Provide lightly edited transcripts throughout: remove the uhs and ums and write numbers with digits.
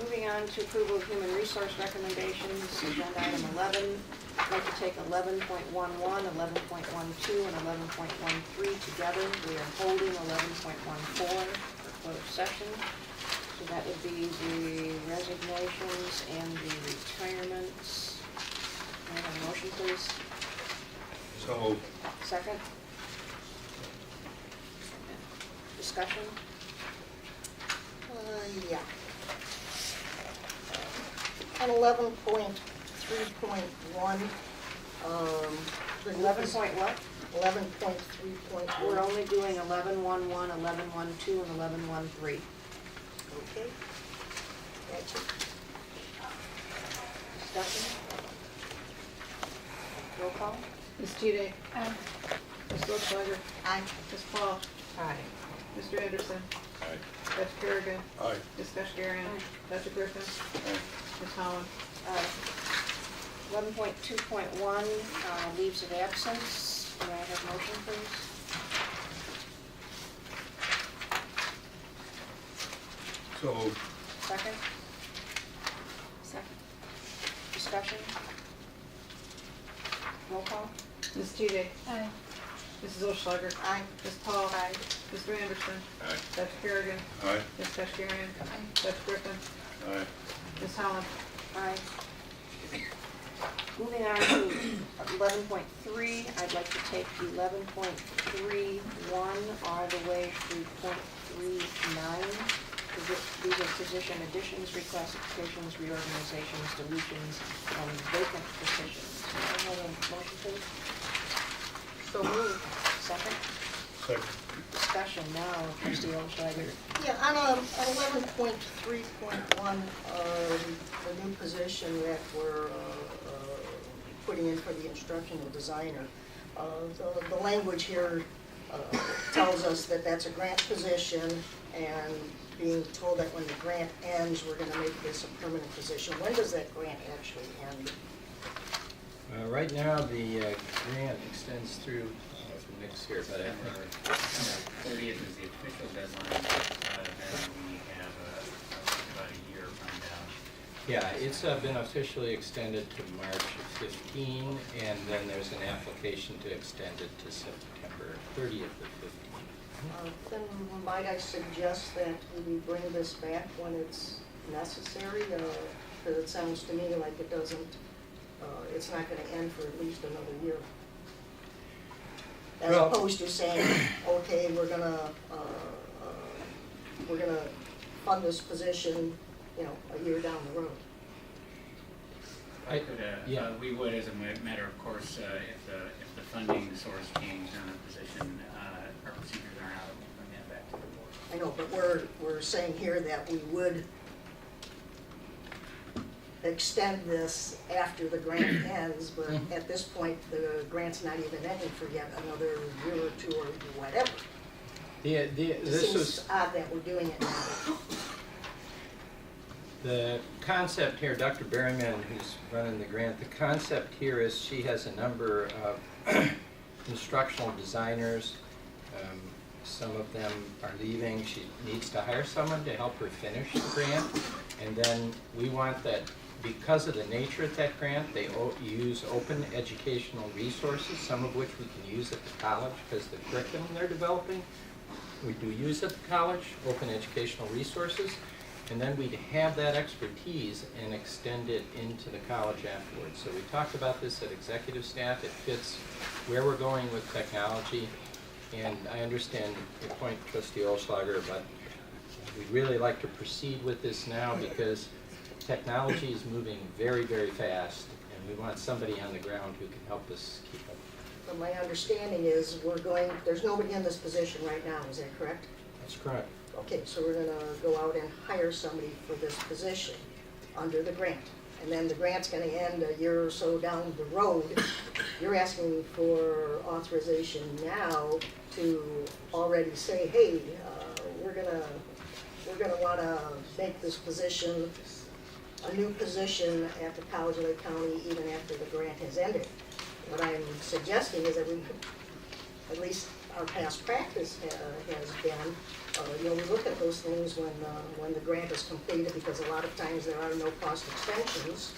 Moving on to approval of human resource recommendations, agenda item 11. I'd like to take 11.11, 11.12, and 11.13 together. We are holding 11.14 for closed session. So that would be the resignations and the retirements. Can I have a motion, please? So moved. Second? Discussion? Yeah. On 11.3.1, 11 point what? 11.3.1. We're only doing 11.11, 11.12, and 11.13. Okay. Gotcha. Discussion? Roll call? Ms. Teeday? Aye. Ms. Goldschlager? Aye. Ms. Paul? Aye. Mr. Anderson? Aye. Dr. Kerrigan? Aye. Ms. Kashgarian? Aye. Dr. Griffin? Ms. Holland? 11.2.1, leaves of absence. Can I have a motion, please? So moved. Second? Second. Discussion? Roll call? Ms. Teeday? Aye. Mrs. Goldschlager? Aye. Ms. Paul? Aye. Mr. Anderson? Aye. Dr. Kerrigan? Aye. Ms. Kashgarian? Dr. Griffin? Aye. Ms. Holland? Aye. Moving on to 11.3, I'd like to take 11.31 all the way through .39. These are position additions, reclassifications, reorganizations, deletions, and vacant positions. Can I have a motion, please? So moved. Second? Second. Discussion now, trustee Oldschlager. Yeah, on 11.3.1, the new position that we're putting in for the instructional designer, the language here tells us that that's a grant position, and being told that when the grant ends, we're going to make this a permanent position. When does that grant actually end? Right now, the grant extends through the next year, but September 30th is the official deadline. Then we have about a year rundown. yeah, it's been officially extended to March of 15, and then there's an application to extend it to September 30th of 15. Then might I suggest that we bring this back when it's necessary? Because it sounds to me like it doesn't, it's not going to end for at least another year. As Well, opposed to saying, okay, we're gonna fund this position, a year down the road. We would, as a matter of course, if the funding source changed on a position, our procedures aren't out, we'll bring that back to the board. I know, but we're saying here that we would extend this after the grant ends, but at this point, the grant's not even ending for yet another year or two or whatever. It This seems was odd that we're doing it now. the concept here, Dr. Berryman, who's running the grant, the concept here is she has a number of instructional designers. Some of them are leaving. She needs to hire someone to help her finish the grant. And then we want that, because of the nature of that grant, they use open educational resources, some of which we can use at the college because the curriculum they're developing, we do use at the college, open educational resources. And then we'd have that expertise and extend it into the college afterwards. So we talked about this at executive staff. It fits where we're going with technology. And I understand your point, Trustee Oldschlager, but we'd really like to proceed with this now because technology is moving very, very fast, and we want somebody on the ground who can help us keep up. But my understanding is there's nobody in this position right now, is that correct? That's correct. Okay, so we're gonna go out and hire somebody for this position under the grant. And then the grant's gonna end a year or so down the road. You're asking for authorization now to already say, hey, we're gonna wanna make this position a new position at the College of Lake County even after the grant has ended. What I'm suggesting is that we at least our past practice has been, you know, we look at those things when the grant is completed, because a lot of times there are no cost extensions,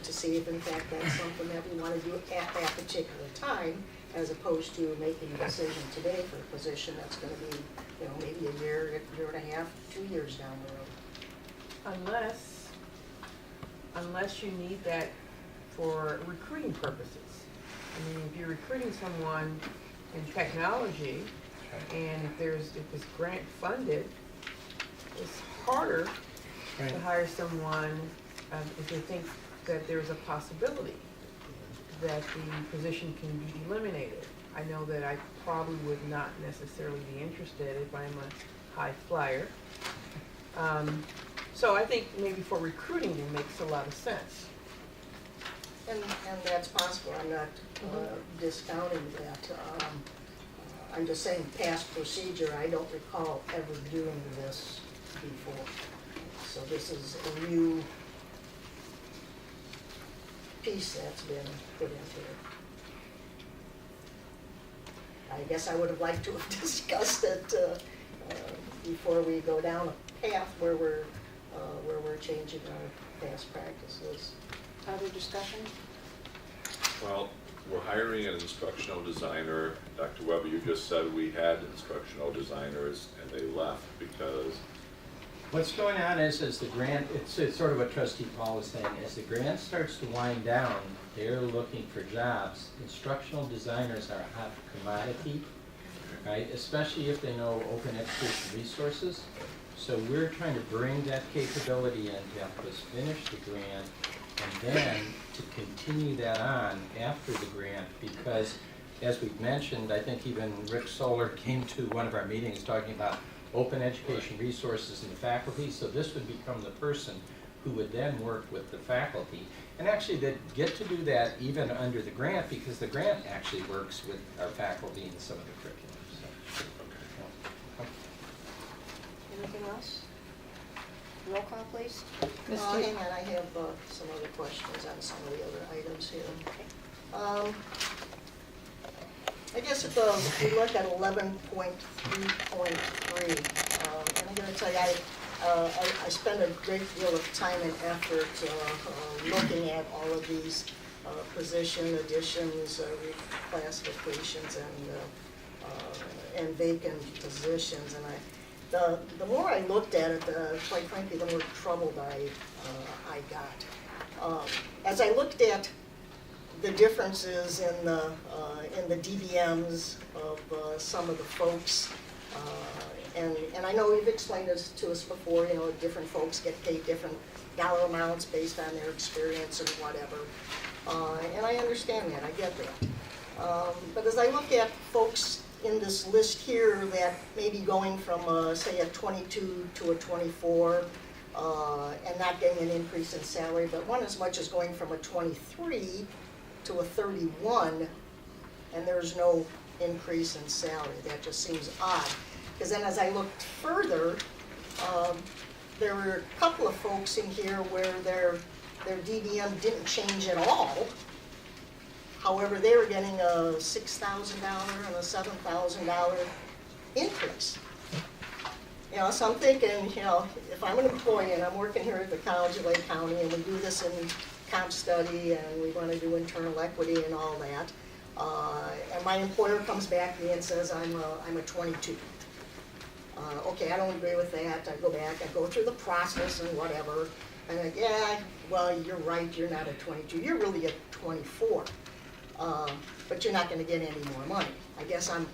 to see if in fact that's something that we want to do at that particular time, as opposed to making a decision today for a position that's going to be, you know, maybe a year and a half, 2 years down the road. Unless you need that for recruiting purposes. I mean, if you're recruiting someone in technology, and if it's grant funded, it's harder to Right. hire someone if they think that there's a possibility that the position can be eliminated. I know that I probably would not necessarily be interested if I'm a high flyer. So I think maybe for recruiting it makes a lot of sense. And that's possible, I'm not discounting that. I'm just saying past procedure, I don't recall ever doing this before. So this is a new piece that's been put into it. I guess I would have liked to have discussed it before we go down a path where we're changing our past practices. Other discussion? Well, we're hiring an instructional designer. Dr. Weber, you just said we had instructional designers and they left because, What's going on is the grant, it's sort of what Trustee Paul was saying, as the grant starts to wind down, they're looking for jobs. Instructional designers are a hot commodity, right? Especially if they know open education resources. So we're trying to bring that capability in to help us finish the grant, and then to continue that on after the grant, because as we've mentioned, I think even Rick Solar came to one of our meetings talking about open education resources and the faculty, so this would become the person who would then work with the faculty. And actually they'd get to do that even under the grant, because the grant actually works with our faculty in some of the curriculum. So. Anything else? Roll call, please. Hang on, I have some other questions on some of the other items here. I guess if we look at 11.3.3, and I'm going to tell you, I spend a great deal of time and effort looking at all of these position additions, reclassifications, and vacant positions. And the more I looked at it, quite frankly, the more troubled I got. As I looked at the differences in the DVMs of some of the folks, and I know you've explained this to us before, you know, different folks get paid different dollar amounts based on their experience and whatever, and I understand that, I get that. But as I look at folks in this list here that may be going from, say, a 22 to a 24, and not getting an increase in salary, but one as much as going from a 23 to a 31, and there's no increase in salary. That just seems odd. Because then as I looked further, there were a couple of folks in here where their DVM didn't change at all. However, they were getting a $6,000 and a $7,000 increase. You know, so I'm thinking, you know, if I'm an employee and I'm working here at the College of Lake County and we do this in comp study and we want to do internal equity and all that, and my employer comes back to me and says I'm a 22. Okay, I don't agree with that. I go back, I go through the process and whatever, and I, yeah, well, you're right, you're not a 22, you're really a 24. But you're not going to get any more money. I guess I'm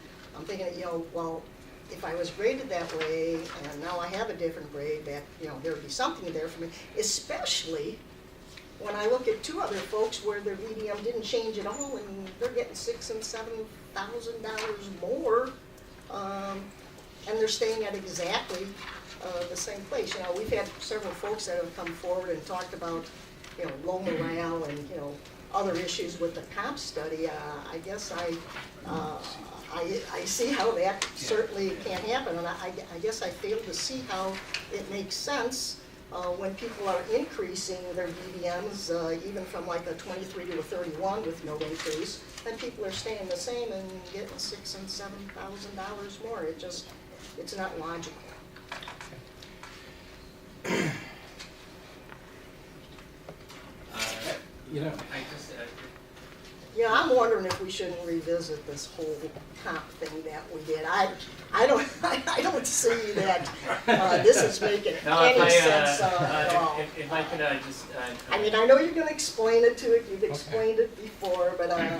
thinking, you know, well, if I was graded that way and now I have a different grade, that, you know, there would be something there for me, especially when I look at two other folks where their VDM didn't change at all and they're getting $6,000 and $7,000 more, and they're staying at exactly the same place. You know, we've had several folks that have come forward and talked about, you know, low morale and, you know, other issues with the comp study. I guess I see how that certainly can happen, and I guess I fail to see how it makes sense when people are increasing their DVMs, even from like a 23 to a 31 with no increase, and people are staying the same and getting $6,000 and $7,000 more. It's not logical. You know, I just, Yeah, I'm wondering if we shouldn't revisit this whole comp thing that we did. I don't see that this is making no, if any I, sense at all. if I could just. I mean, I know you're gonna explain it to it, you've explained it before, but I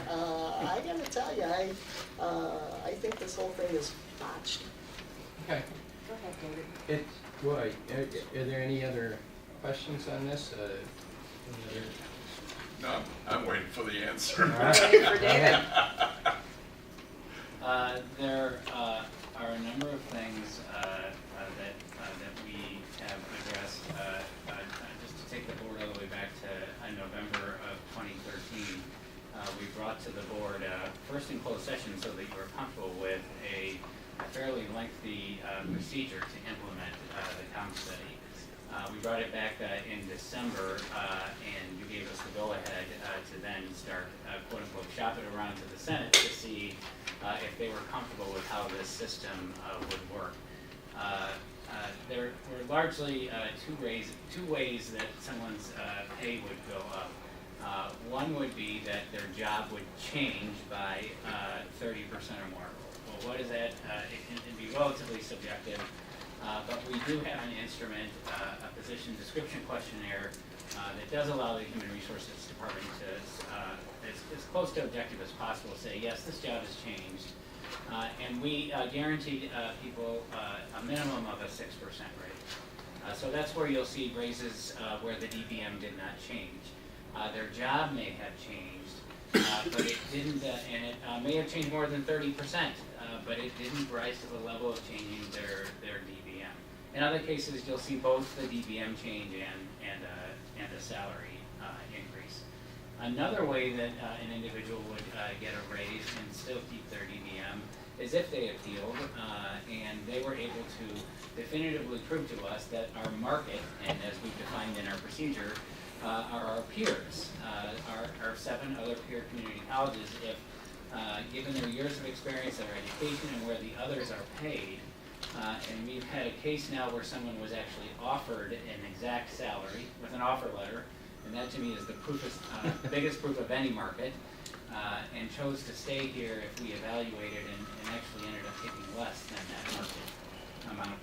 gotta tell you, I think this whole thing is botched. okay. Go ahead, David. Are there any other questions on this? Any other? No, I'm waiting for the answer. All right. Ready for David? There are a number of things that we have addressed. Just to take the board all the way back to November of 2013, we brought to the board first in closed session so that you were comfortable with a fairly lengthy procedure to implement the comp study. We brought it back in December, and you gave us the go-ahead to then start, quote-unquote, shop it around to the Senate to see if they were comfortable with how this system would work. There were largely two ways that someone's pay would go up. One would be that their job would change by 30% or more. Well, what is that? It can be relatively subjective. But we do have an instrument, a position description questionnaire, that does allow the Human Resources Department to, as close to objective as possible, say, yes, this job has changed. And we guaranteed people a minimum of a 6% rate. So that's where you'll see raises where the DBM did not change. Their job may have changed, but it didn't, and it may have changed more than 30%, but it didn't rise to the level of changing their DBM. In other cases, you'll see both the DBM change and a salary increase. Another way that an individual would get a raise and still keep their DBM is if they appealed and they were able to definitively prove to us that our market, and as we've defined in our procedure, are our peers, our 7 other peer community colleges, if given their years of experience, their education, and where the others are paid. And we've had a case now where someone was actually offered an exact salary with an offer letter, and that to me is the biggest proof of any market, and chose to stay here if we evaluated and actually ended up taking less than that market amount.